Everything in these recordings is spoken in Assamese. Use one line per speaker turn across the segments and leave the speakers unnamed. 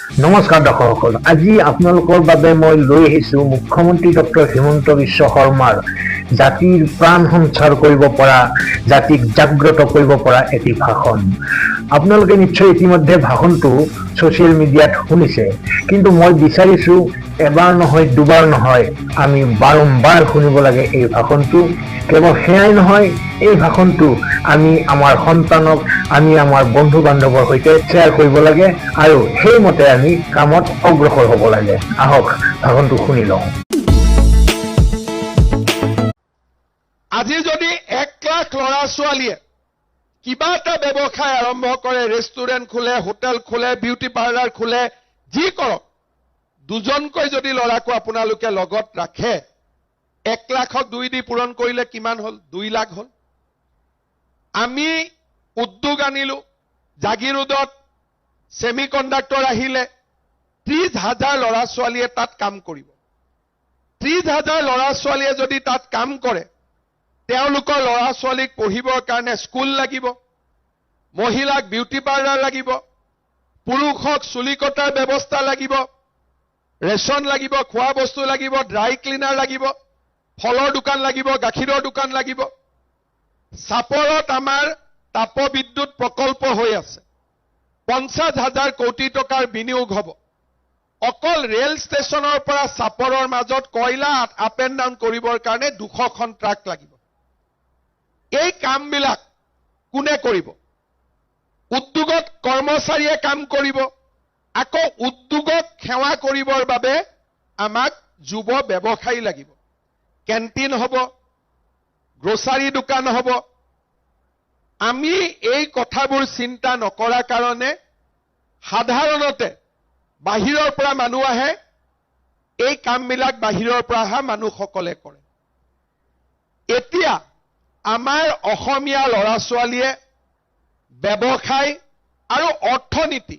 নমস্কাৰ দৰ্শকসকল, আজি আপোনালোকৰ বাবে মই লৈ আহিছোঁ মুখ্যমন্ত্ৰী ডক্টৰ হিমন্ত বিশ্ব শৰ্মাৰ জাতিৰ প্ৰাণ সঞ্চাৰ কৰিব পৰা, জাতিক জাগ্ৰত কৰিব পৰা এটি ভাষণ। আপোনালোকে নিশ্চয় ইতিমধ্যে ভাষণটো ছ'চিয়েল মিডিয়াত শুনিছে, কিন্তু মই বিচাৰিছোঁ এবাৰ নহয় দুবাৰ নহয়, আমি বাৰম্বাৰ শুনিব লাগে এই ভাষণটো। কেৱল সেয়াই নহয়, এই ভাষণটো আমি আমাৰ সন্তানক, আমি আমাৰ বন্ধু বান্ধৱৰ সৈতে শ্বেয়াৰ কৰিব লাগে আৰু সেইমতে আমি কামত অগ্ৰসৰ হ'ব লাগে। আহক ভাষণটো শুনি লওঁ।
আজি যদি 1 লাখ ল'ৰা ছোৱালীয়ে কিবা এটা ব্যৱসায় আৰম্ভ কৰে, ৰেষ্টুৰেণ্ট খোলে, হোটেল খোলে, বিউটি পাৰ্লাৰ খোলে, যি কৰক, দুজনকৈ যদি ল'ৰাকো আপোনালোকে লগত ৰাখে, 1 লাখক 2 দি পূৰণ কৰিলে কিমান হ'ল? 2 লাখ হ'ল। আমি উদ্যোগ আনিলো, জাগিৰোডত ছেমি কণ্ডাক্টৰ আহিলে, 30,000 ল'ৰা ছোৱালীয়ে তাত কাম কৰিব। 30,000 ল'ৰা ছোৱালীয়ে যদি তাত কাম কৰে, তেওঁলোকৰ ল'ৰা ছোৱালীক পঢ়িবৰ কাৰণে স্কুল লাগিব, মহিলাক বিউটি পাৰ্লাৰ লাগিব, পুৰুষক চুলি কটাৰ ব্যৱস্থা লাগিব, ৰেচন লাগিব, খোৱা বস্তু লাগিব, ড্ৰাই ক্লিনাৰ লাগিব, ফলৰ দোকান লাগিব, গাখীৰৰ দোকান লাগিব। চাপৰত আমাৰ তাপবিদ্যুৎ প্ৰকল্প হৈ আছে, 50,000 কোটি টকাৰ বিনিয়োগ হ'ব। অকল ৰেল ষ্টেচনৰ পৰা চাপৰৰ মাজত কয়লা আপ এণ্ড ডাউন কৰিবৰ কাৰণে 200খন ট্ৰাক লাগিব। এই কামবিলাক কোনে কৰিব? উদ্যোগত কৰ্মচাৰীয়ে কাম কৰিব। আকৌ উদ্যোগক সেৱা কৰিবৰ বাবে আমাক যুৱ ব্যৱসায়ী লাগিব। কেণ্টিন হ'ব, গ্ৰচাৰী দোকান হ'ব। আমি এই কথাবোৰ চিন্তা নকৰাৰ কাৰণে সাধাৰণতে বাহিৰৰ পৰা মানুহ আহে, এই কামবিলাক বাহিৰৰ পৰা অহা মানুহসকলে কৰে। এতিয়া আমাৰ অসমীয়া ল'ৰা ছোৱালীয়ে ব্যৱসায় আৰু অৰ্থনীতি,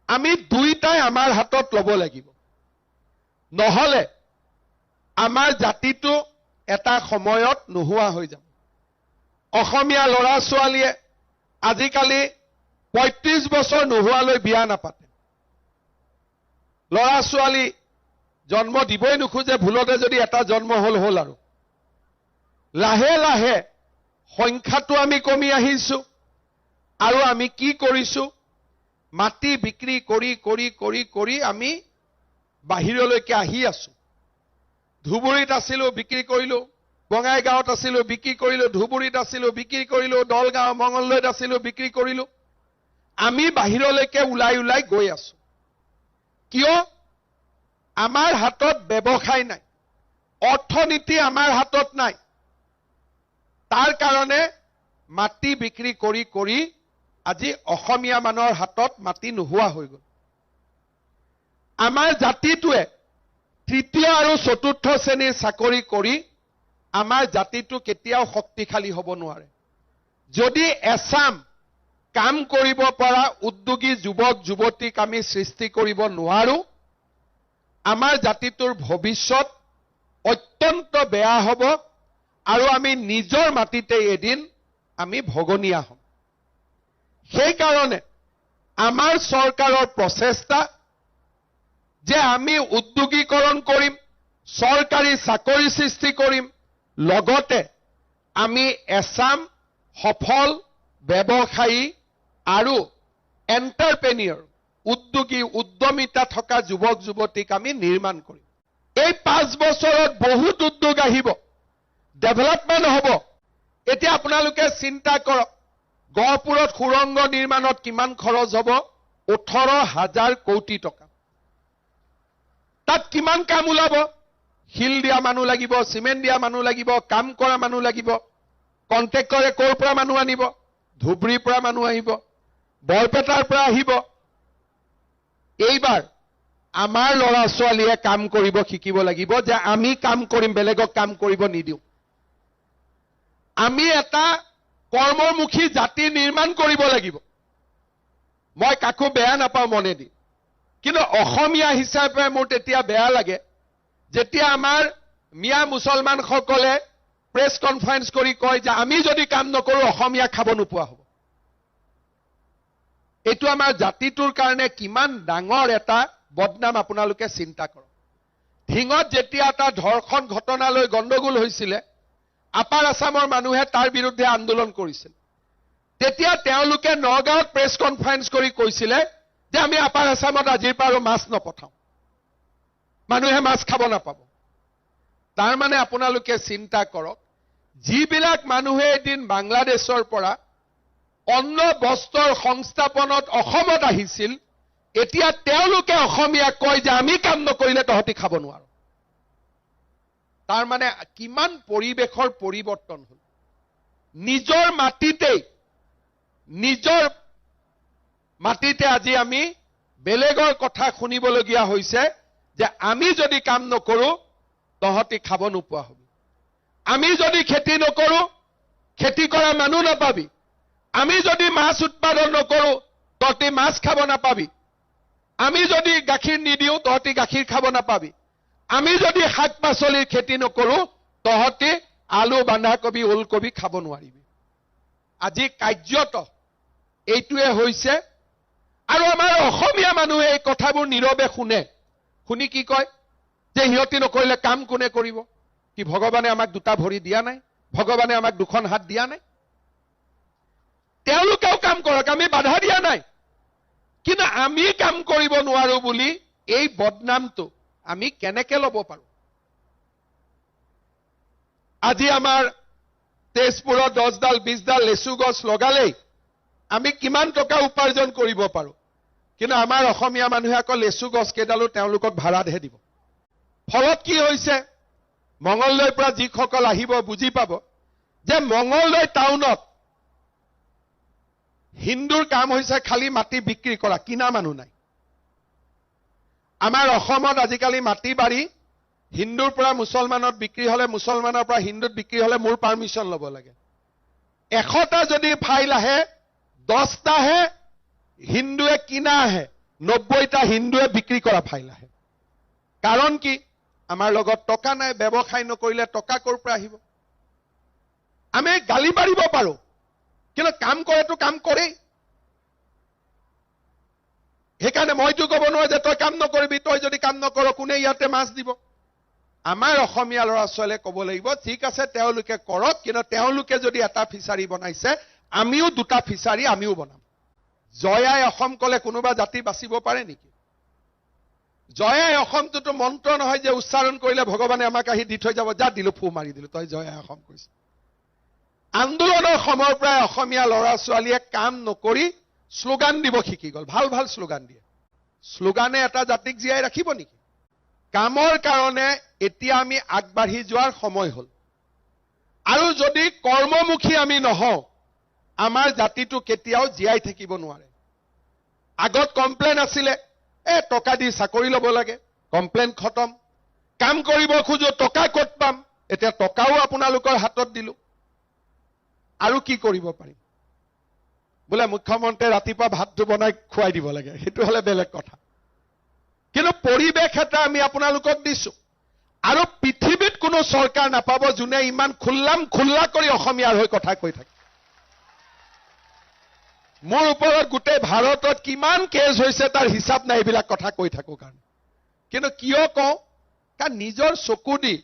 আমি দুইটাই আমাৰ হাতত ল'ব লাগিব। নহ'লে আমাৰ জাতিটো এটা সময়ত নোহোৱা হৈ যাব। অসমীয়া ল'ৰা ছোৱালীয়ে আজিকালি 35 বছৰ নোহোৱালৈ বিয়া নাপাতে। ল'ৰা ছোৱালী জন্ম দিবই নোখোজে, ভুলতে যদি এটা জন্ম হ'ল আৰু। লাহে লাহে সংখ্যাটো আমি কমি আহিছো, আৰু আমি কি কৰিছো? মাটি বিক্ৰী কৰি কৰি কৰি কৰি আমি বাহিৰলৈকে আহি আছো। ধুবুৰীত আছিলো, বিক্ৰী কৰিলো, বঙাইগাঁৱত আছিলো, বিক্ৰী কৰিলো, ধুবুৰীত আছিলো, বিক্ৰী কৰিলো, দলগাঁও মঙলদৈত আছিলো, বিক্ৰী কৰিলো। আমি বাহিৰলৈকে ওলাই ওলাই গৈ আছো। কিয়? আমাৰ হাতত ব্যৱসায় নাই, অৰ্থনীতি আমাৰ হাতত নাই। তাৰ কাৰণে মাটি বিক্ৰী কৰি কৰি আজি অসমীয়া মানুহৰ হাতত মাটি নোহোৱা হৈ গ'ল। আমাৰ জাতিটোৱে 3য় আৰু 4ৰ্থ শ্ৰেণীৰ চাকৰি কৰি আমাৰ জাতিটো কেতিয়াও শক্তিশালী হ'ব নোৱাৰে। যদি এচাম কাম কৰিব পৰা উদ্যোগী যুৱক যুৱতীক আমি সৃষ্টি কৰিব নোৱাৰো, আমাৰ জাতিটোৰ ভৱিষ্যত অত্যন্ত বেয়া হ'ব, আৰু আমি নিজৰ মাটিতে এদিন আমি ভগনীয়া হ'ম। সেইকাৰণে আমাৰ চৰকাৰৰ প্ৰচেষ্টা যে আমি উদ্যোগীকৰণ কৰিম, চৰকাৰী চাকৰি সৃষ্টি কৰিম, লগতে আমি এচাম সফল ব্যৱসায়ী আৰু এণ্টাৰপ্ৰেনিয়ৰ, উদ্যোগী উদ্যমিতা থকা যুৱক যুৱতীক আমি নিৰ্মাণ কৰিম। এই 5 বছৰত বহুত উদ্যোগ আহিব, ডেভেলপমেণ্ট হ'ব। এতিয়া আপোনালোকে চিন্তা কৰক, গহপুৰত সুৰংগ নিৰ্মাণত কিমান খৰচ হ'ব? 18,000 কোটি টকা। তাত কিমান কাম ওলাব? শিল দিয়া মানুহ লাগিব, চিমেণ্ট দিয়া মানুহ লাগিব, কাম কৰা মানুহ লাগিব। কণ্ট্ৰেক্টৰে ক'ৰ পৰা মানুহ আনিব? ধুবুৰীৰ পৰা মানুহ আহিব, বৰপেটাৰ পৰা আহিব। এইবাৰ আমাৰ ল'ৰা ছোৱালীয়ে কাম কৰিব শিকিব লাগিব, যে আমি কাম কৰিম, বেলেগক কাম কৰিব নিদিওঁ। আমি এটা কৰ্মমুখী জাতি নিৰ্মাণ কৰিব লাগিব। মই কাকো বেয়া নাপাওঁ মনেদি, কিন্তু অসমীয়া হিচাপে মোৰ তেতিয়া বেয়া লাগে যেতিয়া আমাৰ মিয়া মুছলমানসকলে প্ৰেছ কনফাৰেন্স কৰি কয় যে আমি যদি কাম নকৰো অসমীয়া খাব নোপোৱা হ'ব। এইটো আমাৰ জাতিটোৰ কাৰণে কিমান ডাঙৰ এটা বদনাম আপোনালোকে চিন্তা কৰক। ধিঙত যেতিয়া এটা ধৰ্ষণ ঘটনালৈ গণ্ডগোল হৈছিলে, আপাৰ আছামৰ মানুহে তাৰ বিৰুদ্ধে আন্দোলন কৰিছিল। তেতিয়া তেওঁলোকে নগাঁৱত প্ৰেছ কনফাৰেন্স কৰি কৈছিলে যে আমি আপাৰ আছামত আজিৰ পৰা আৰু মাছ নপঠাওঁ, মানুহে মাছ খাব নাপাব। তাৰ মানে আপোনালোকে চিন্তা কৰক, যিবিলাক মানুহে এদিন বাংলাদেশৰ পৰা অন্ন বস্ত্ৰৰ সংস্থাপনত অসমত আহিছিল, এতিয়া তেওঁলোকে অসমীয়া কয় যে আমি কাম নকৰিলে তহঁতি খাব নোৱাৰ। তাৰ মানে কিমান পৰিৱেশৰ পৰিৱৰ্তন হ'ল। নিজৰ মাটিতে আজি আমি বেলেগৰ কথা শুনিবলগীয়া হৈছে যে আমি যদি কাম নকৰো তহঁতি খাব নোপোৱা হবি, আমি যদি খেতি নকৰো খেতি কৰা মানুহ নাপাবি, আমি যদি মাছ উৎপাদন নকৰো তহঁতি মাছ খাব নাপাবি, আমি যদি গাখীৰ নিদিও তহঁতি গাখীৰ খাব নাপাবি, আমি যদি শাক পাচলিৰ খেতি নকৰো তহঁতি আলু বন্ধাকবি ওলকবি খাব নোৱাৰিবি। আজি কাৰ্যত এইটোৱে হৈছে। আৰু আমাৰ অসমীয়া মানুহে এই কথাবোৰ নীৰৱে শুনে, শুনি কি কয় যে সিহঁতি নকৰিলে কাম কোনে কৰিব? কি ভগৱানে আমাক দুটা ভৰি দিয়া নাই? ভগৱানে আমাক দুখন হাত দিয়া নাই? তেওঁলোকেও কাম কৰক, আমি বাধা দিয়া নাই, কিন্তু আমি কাম কৰিব নোৱাৰো বুলি এই বদনামটো আমি কেনেকে ল'ব পাৰো? আজি আমাৰ তেজপুৰত 10ডাল 20ডাল লেচু গছ লগালেই আমি কিমান টকা উপাৰ্জন কৰিব পাৰো, কিন্তু আমাৰ অসমীয়া মানুহে আকৌ লেচু গছ কেইডালো তেওঁলোকক ভাড়াতহে দিব। ফলত কি হৈছে, মঙলদৈৰ পৰা যিসকল আহিব বুজি পাব যে মঙলদৈ টাউনত হিন্দুৰ কাম হৈছে খালি মাটি বিক্ৰী কৰা, কিনা মানুহ নাই। আমাৰ অসমত আজিকালি মাটি বাৰী হিন্দুৰ পৰা মুছলমানত বিক্ৰী হলে, মুছলমানৰ পৰা হিন্দুত বিক্ৰী হলে মোৰ পাৰ্মিশ্যন ল'ব লাগে। 100টা যদি ফাইল আহে 10টাহে হিন্দুৱে কিনা আহে, 90টা হিন্দুৱে বিক্ৰী কৰা ফাইল আহে। কাৰণ কি? আমাৰ লগত টকা নাই, ব্যৱসায় নকৰিলে টকা ক'ৰ পৰা আহিব? আমি গালি পাৰিব পাৰো, কিন্তু কাম কৰেতো কাম কৰেই। সেইকাৰণে মইতো ক'ব নোৱাৰো যে তই কাম নকৰিবি, তই যদি কাম নকৰ কোনে ইয়াতে মাছ দিব? আমাৰ অসমীয়া ল'ৰা ছোৱালীয়ে ক'ব লাগিব ঠিক আছে তেওঁলোকে কৰক, কিন্তু তেওঁলোকে যদি এটা ফিচাৰী বনাইছে আমিও দুটা ফিচাৰী আমিও বনাম। জয়াই অসম ক'লে কোনোবা জাতি বাচিব পাৰে নেকি? জয়াই অসমটোতো মন্ত্ৰ নহয় যে উচ্চাৰণ কৰিলে ভগৱানে আমাক আহি দি থৈ যাব, যা দিলো ফু মাৰি দিলো, তই জয়াই অসম কৈছ। আন্দোলনৰ সময়ৰ পৰাই অসমীয়া ল'ৰা ছোৱালীয়ে কাম নকৰি শ্লোগান দিব শিকি গ'ল। ভাল ভাল শ্লোগান দিয়ে। শ্লোগানে এটা জাতিক জীয়াই ৰাখিব নেকি? কামৰ কাৰণে এতিয়া আমি আগবাঢ়ি যোৱাৰ সময় হ'ল। আৰু যদি কৰ্মমুখী আমি নহওঁ আমাৰ জাতিটো কেতিয়াও জীয়াই থাকিব নোৱাৰে। আগত কমপ্লেইন আছিলে, টকা দি চাকৰি ল'ব লাগে, কমপ্লেইন খতম। কাম কৰিব খোজো, টকা ক'ত পাম? এতিয়া টকাও আপোনালোকৰ হাতত দিলো, আৰু কি কৰিব পাৰিম? বোলে মুখ্যমন্ত্ৰীয়ে ৰাতিপুৱা ভাতটো বনাই খুৱাই দিব লাগে, সেইটো হলে বেলেগ কথা, কিন্তু পৰিৱেশ এটা আমি আপোনালোকক দিছো। আৰু পৃথিৱীত কোনো চৰকাৰ নাপাব যোনে ইমান খোল্লা কৰি অসমীয়াৰ হৈ কথা কৈ থাকে। মোৰ ওপৰত গোটেই ভাৰতত কিমান কেছ হৈছে তাৰ হিচাপ নাই এইবিলাক কথা কৈ থাকো কাৰণে। কিন্তু কিয় কওঁ? কাৰণ নিজৰ চকু দি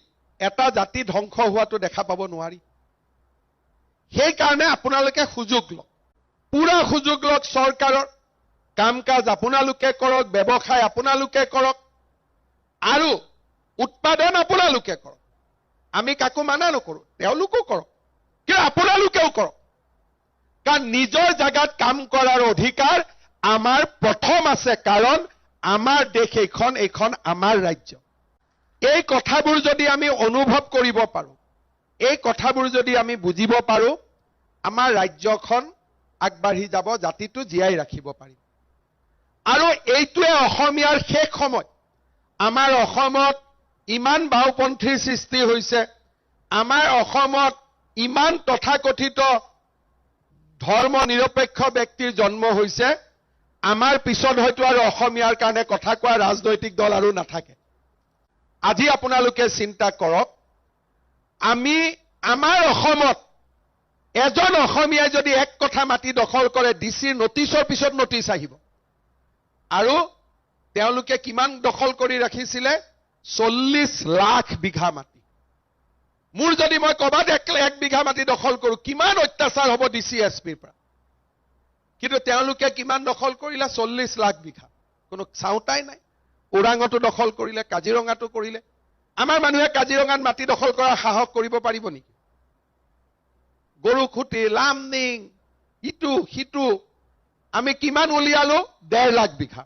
এটা জাতি ধ্বংস হোৱাটো দেখা পাব নোৱাৰি। সেইকাৰণে আপোনালোকে সুযোগ লওক, পুৰা সুযোগ লওক। চৰকাৰৰ কাম কাজ আপোনালোকে কৰক, ব্যৱসায় আপোনালোকে কৰক, আৰু উৎপাদন আপোনালোকে কৰক। আমি কাকো মানা নকৰো, তেওঁলোকো কৰক, কিন্তু আপোনালোকেও কৰক। কাৰণ নিজৰ জাগাত কাম কৰাৰ অধিকাৰ আমাৰ প্ৰথম আছে, কাৰণ আমাৰ দেশ এইখন আমাৰ ৰাজ্য। এই কথাবোৰ যদি আমি অনুভৱ কৰিব পাৰো, এই কথাবোৰ যদি আমি বুজিব পাৰো, আমাৰ ৰাজ্যখন আগবাঢ়ি যাব, জাতিটো জীয়াই ৰাখিব পাৰিম। আৰু এইটোৱে অসমীয়াৰ শেষ সময়। আমাৰ অসমত ইমান বাওপন্থীৰ সৃষ্টি হৈছে, আমাৰ অসমত ইমান তথাকথিত ধৰ্ম নিৰপেক্ষ ব্যক্তিৰ জন্ম হৈছে, আমাৰ পিছত হয়তো আৰু অসমীয়াৰ কাৰণে কথা কোৱা ৰাজনৈতিক দল আৰু নাথাকে। আজি আপোনালোকে চিন্তা কৰক, আমাৰ অসমত এজন অসমীয়াই যদি এক কথা মাটি দখল কৰে ডিচিৰ নটিছৰ পিছত নটিছ আহিব আৰু তেওঁলোকে কিমান দখল কৰি ৰাখিছিলে 40 লাখ বিঘা মাটি মোৰ যদি মই কবাত 1 বিঘা মাটি দখল কৰো কিমান অত্যাচাৰ হ'ব ডিচি এছপিৰ পৰা কিন্তু তেওঁলোকে কিমান দখল কৰিলে 40 লাখ বিঘা কোনো চাওঁতাই নাই ওৰাঙতো দখল কৰিলে কাজিৰঙাতো কৰিলে আমাৰ মানুহে কাজিৰঙাত মাটি দখল কৰাৰ সাহস কৰিব পাৰিব নেকি গৰুখুটি লামনিং ইটো হিটো আমি কিমান উলিয়ালো 1.5 লাখ বিঘা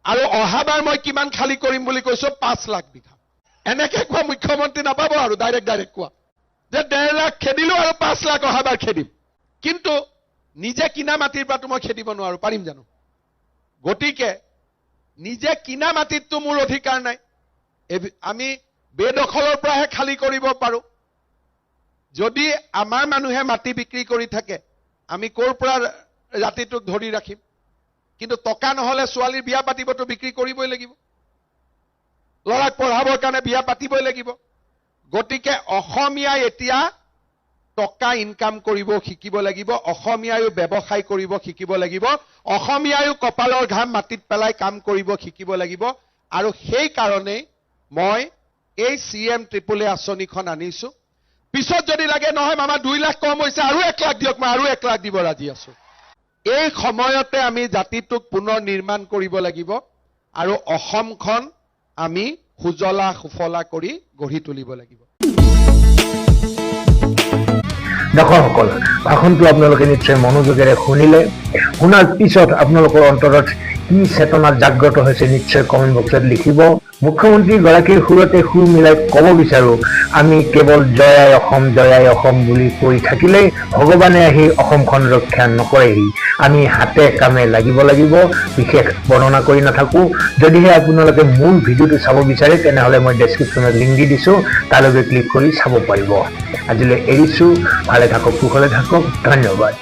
আৰু অহাবাৰ মই কিমান খালি কৰিম বুলি কৈছো 5 লাখ বিঘা এনেকে কোৱা মুখ্যমন্ত্ৰী নাপাব আৰু ডাইৰেক্ট কোৱা যে 1.5 লাখ খেদিলো আৰু 5 লাখ অহাবাৰ খেদিম কিন্তু নিজে কিনা মাটিৰ পৰা মই খেদিব নোৱাৰো পাৰিম জানো গতিকে নিজে কিনা মাটিতটো মোৰ অধিকাৰ নাই আমি বেদখলৰ পৰাহে খালি কৰিব পাৰো যদি আমাৰ মানুহে মাটি বিক্ৰী কৰি থাকে আমি কোৰ পৰা ৰাতিটোক ধৰি ৰাখিম কিন্তু টকা নহলে ছোৱালীৰ বিয়া পাতিবতো বিক্ৰী কৰিবই লাগিব লৰাক পঢ়াবৰ কাৰণে বিয়া পাতিবই লাগিব গতিকে অসমীয়াই এতিয়া টকা ইনকাম কৰিব শিকিব লাগিব অসমীয়ায়ো ব্যৱসায় কৰিব শিকিব লাগিব অসমীয়ায়ো কপালৰ ঘাম মাটিত পেলাই কাম কৰিব শিকিব লাগিব আৰু সেই কাৰণে মই এই CM ট্ৰিপল আঁচনিখন আনিছো পিছত যদি লাগে নহয় মামা 2 লাখ কম হৈছে আৰু 1 লাখ দিয়ক মই আৰু 1 লাখ দিব ৰাজি আছো এই সময়তে আমি জাতিটোক পুনৰ নিৰ্মাণ কৰিব লাগিব আৰু অসমখন আমি সুজলা সুফলা কৰি গঢ়ি তুলিব লাগিব
দৰ্শকসকল ভাষণটো আপোনালোকে নিশ্চয় মনোযোগেৰে শুনিলে শুনাৰ পিছত আপোনালোকৰ অন্তৰত কি চেতনা জাগ্ৰত হৈছে নিশ্চয় কমেন্ট বক্সত লিখিব মুখ্যমন্ত্ৰী গৰাকীৰ সুৰতে সুৰ মিলাই ক'ব বিচাৰো আমি কেৱল জয়াই অসম বুলি কৈ থাকিলে ভগৱানে আহি অসমখন ৰক্ষা নকৰেহি আমি হাতে কামে লাগিব বিশেষ বৰ্ণনা কৰি নাথাকো যদিহে আপোনালোকে মূল ভিডিঅ'টো চাব বিচাৰে তেনেহলে মই ডেছক্ৰিপশ্যনত লিংক দি দিছো তালৈকে ক্লিক কৰি চাব পাৰিব আজিলৈ এৰিছো ভালে থাকক কুশলে থাকক ধন্যবাদ